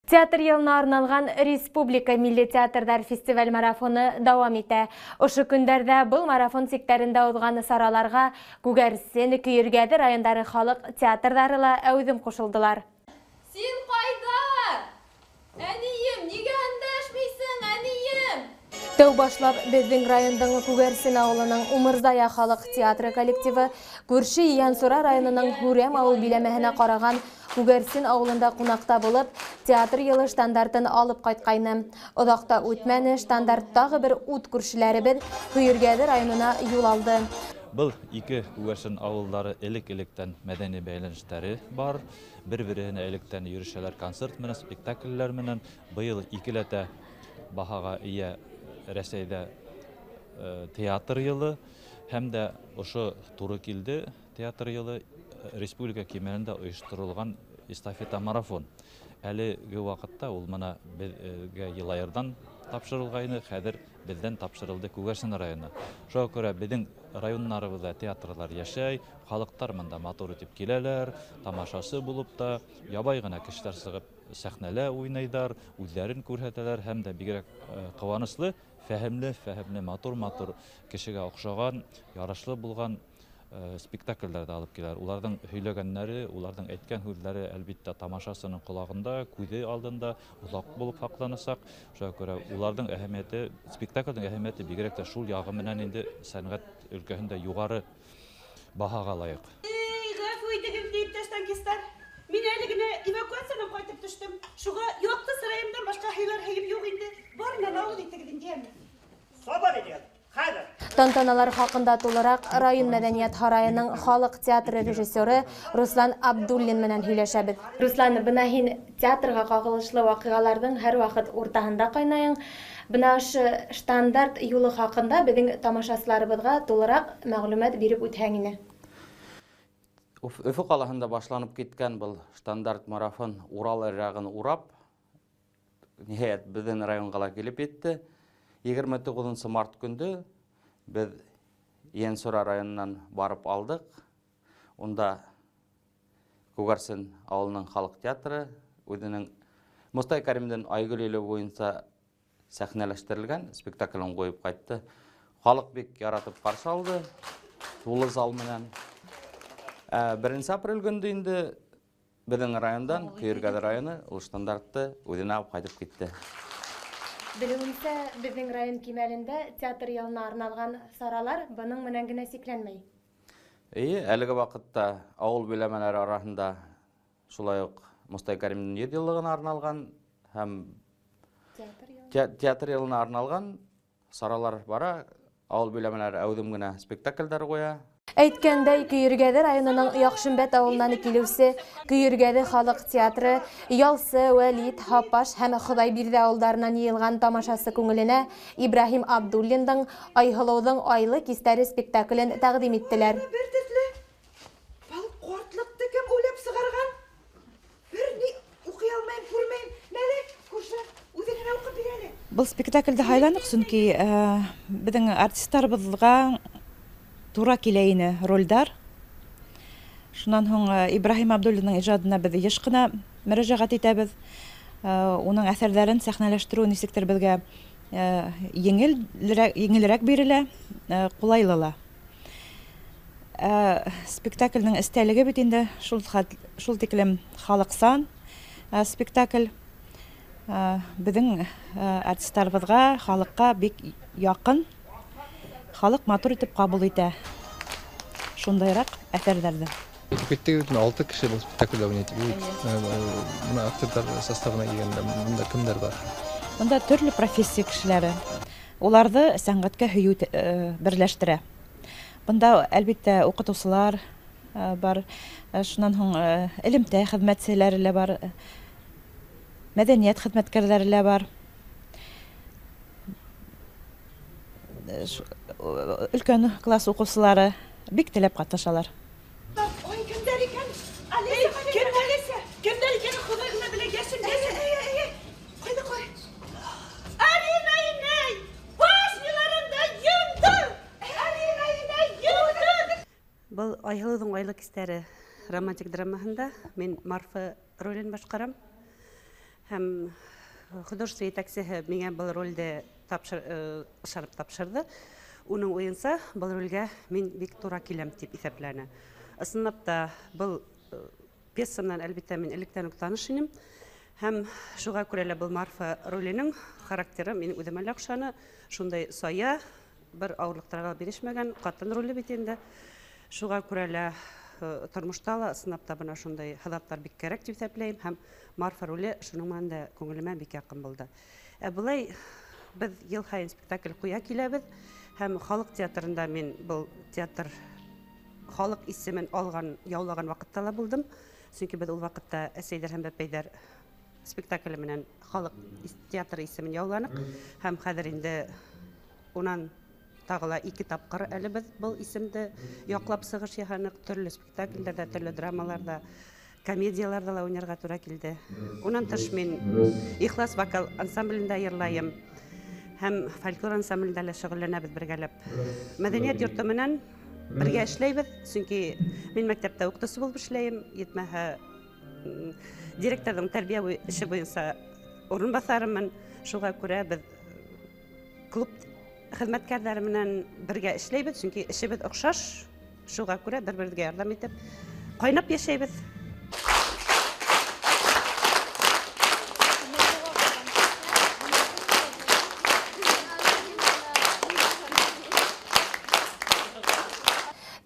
Театр елына арналған Республика Милли театрдар фестиваль марафоны дауам ите. Ошы күндерде бұл марафон сектәрендә узган сараларға Күгәрсен, Көйіргәді райондары халық театрдарыла әүзім қошылдылар. Син қайда? Әнием, неге әндәшмейсің, әнием? Тәу башлап бездің райондың Күгәрсен ауылының Умырзая халық театры коллективі көрші Янсура районының Хүрем ауыл биләмәһенә қараған Күгәрсен ауылында қунақта болып, театр елы штандартын алып қайтқайны. Одақта өтмәне штандарттағы бір ут күршіләрі Көйіргәді районына юл алды. Бұл ике Күгәрсен ауылдары элек-электен мәдәни бәйләнештәре бар. Бір-біріне электен йөрешәләр концерт менен, спектакльләр менен. Быел икеләтә баһага ия Рәсәйдә театр елы һәм дә ошо туры килде театр елы республика кимәлендә оештырылган эстафета марафон. Әлеге вакытта ул мына безгә Елайырдан тапшырылгайны, хәзер бездән тапшырылды Күгәрсен районына. Шуңа күрә безнең районнарыбызда театрлар яшәй, халыктар монда матур итеп киләләр, тамашасы булып та, ябай гына кешеләр сыгып сәхнәлә уйнайдар, үзләрен күрһәтәләр һәм дә бигрәк кыванычлы, фәһемле, матур кешегә охшаган, ярашлы булган спектакльләрдә алып киләр. Уларның һөйләгәннәре, уларның әйткән һүзләре әлбиттә тамашасының колагында, күзе алдында узак булып сакланасак. Шуңа күрә уларның әһәмияте, спектакльнең әһәмияте бигрәк тә шул ягы менән инде сәнгать өлкәһендә югары баһага лаек. Гафу итегез дип тәштән Мин әле генә эвакуациянан кайтып төштем. Шуга якты сыраемдан башка хәйләр һәйеп юк инде. Барына лавыл итегез инде. Сабар идегез. Хәзер. Тантаналар хакында тулырак район мәдәният һарайының халык театры режиссеры Руслан Абдуллин менән һөйләшәбез. Руслан, бына һин театрга кагылышлы вакыйгаларның һәр вакыт уртаһында кайнайың. Бына стандарт юлы хакында безнең тамашачыларыбызга тулырак мәгълүмат биреп үтһәң ине. Өфі қаласында башланып кеткен бұл стандарт марафон Урал ырағын урап, ниһаят біздің районға келіп етті. 29 март күнді біз Янсура районынан барып алдық. Онда Күгәрсен ауылының халық театры өзінің Мұстай Кәримден Айгүл елі бойынша сәхнәләштірілген спектаклін қойып қайтты. Халық бек яратып қарсы алды, толы зал менен. 1 апрель күнді енді біздің райондан, Көйіргәді районы, ол стандартты өзіне алып қайтып кетті. Білуімсә, біздің район кимәлендә театр елына арналған саралар бұның менән генә сикләнмәй. Әлігі вақытта ауыл биләмәләре арасында шулай ук Мұстай Кәримнің 7 жылдығына арналған һәм театр елына арналған саралар бара. Ауыл биләмәләре әүдем генә спектакльдәр қоя. Әйткәндәй, Көйіргәді районының Яхшымбәт авылынан килүсе Көйіргәді халық театры Ялсы, Вәлит, Хапаш һәм Худайбирде авылдарынан йыелган тамашасы күңеленә Ибрахим Абдуллиндың Айһылыудың айлы кистәре спектаклен тәкъдим иттеләр. Бер төсле. Бал кортлыкты кем уйлап сыгарган? Бер ни укый алмыйм, күрмәйм. Нәле? Күрше, үзеңә укып бирәле. Бұл спектакльдә һайланык, чөнки безнең артистларыбызга тура киләйне рольдар. Шуннан һоң Ибрахим Абдуллинның иҗадына без еш кына мөрәҗәгать итәбез. Уның әсәрләрен сәхнәләштерү ничектер безгә еңелрәк бирелә, кулайлыла. Спектакльнең истәлеге бит инде шул тиклем халыксан спектакль. Безнең артистларыбызга, халыкка бик якын. Халық матур итеп кабул итә. Шундайрак әсәрләрдә. Спектакль 6 кеше бұл спектакльдә уйнайды. Мына актердар составына килгәндә монда кемдер бар? Монда төрле профессия кешеләре. Уларны сәнгатькә һөю берләштерә. Монда әлбиттә укытучылар бар. Шуннан һоң элемтә хезмәтчеләре лә бар. Мәдәният хезмәткәрләре лә бар. Өлкән класс укучылары бик теләп катнашалар. Ой, кемдер икән? Алиса, кемдер икән? Худай гына белә, яшен. Кайда кай? Алина, башниларында йонды. Бұл Айһылыудың айлы кистәре романтик драмаһында мен Марфа ролен башкарам. һәм художество етәкчеһе миңа был рольде ышанып тапшырды. Уның уйынса, был рольгә мин бик тура киләм дип исәпләнә. Ысынлап та был пьесамнан әлбиттә мин электән үк таныш идем. Һәм шуға күрә лә был Марфа роленең характеры мин үҙемә лә оҡшаны. Шундай сая, бер ауырлыҡтарға бирешмәгән ҡатын роле бит инде. Шуға күрә лә тормошта ла ысынлап та бына шундай һыҙаттар бик кәрәк дип исәпләйем һәм Марфа роле шуның менән дә күңелемә бик яҡын булды. Былай без йыл һайын спектакль ҡуя киләбеҙ һәм халыҡ театрында мин был театр халыҡ исемен алған, яулаған ваҡытта ла булдым. Сөнки беҙ ул ваҡытта әсәйҙәр һәм бәпәйҙәр спектакль менән халыҡ театры исемен яуланыҡ һәм хәҙер инде унан тағы ла 2 тапҡыр әле беҙ был исемде яҡлап сығыш яһаныҡ, төрлө спектакльдәрҙә, төрлө драмаларҙа, комедияларҙа ла уйнарға тура килде. Унан тыш мин Ихлас вокал ансамблендә йырлайым һәм фольклор ансамблендә лә шөғөлләнәбеҙ бергәләп. Мәҙәниәт йорто менән бергә эшләйбеҙ, сөнки мин мәктәптә уҡытыусы булып эшләйем, етмәһә директорҙың тәрбиә эше буйынса урынбаҫарымын. Шуға күрә беҙ клуб хеҙмәткәрҙәре менән бергә эшләйбеҙ, сөнки эшебеҙ оҡшаш. Шуға күрә бер-берегеҙгә ярҙам итеп ҡайнап йәшәйбеҙ.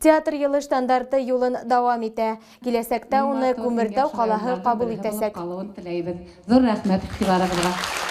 Театр йылы стандарты юлын дауам итә. Киләсәктә уны Күмертау ҡалаһы ҡабул итәсәк. Зур рәхмәт игътибарығыҙға.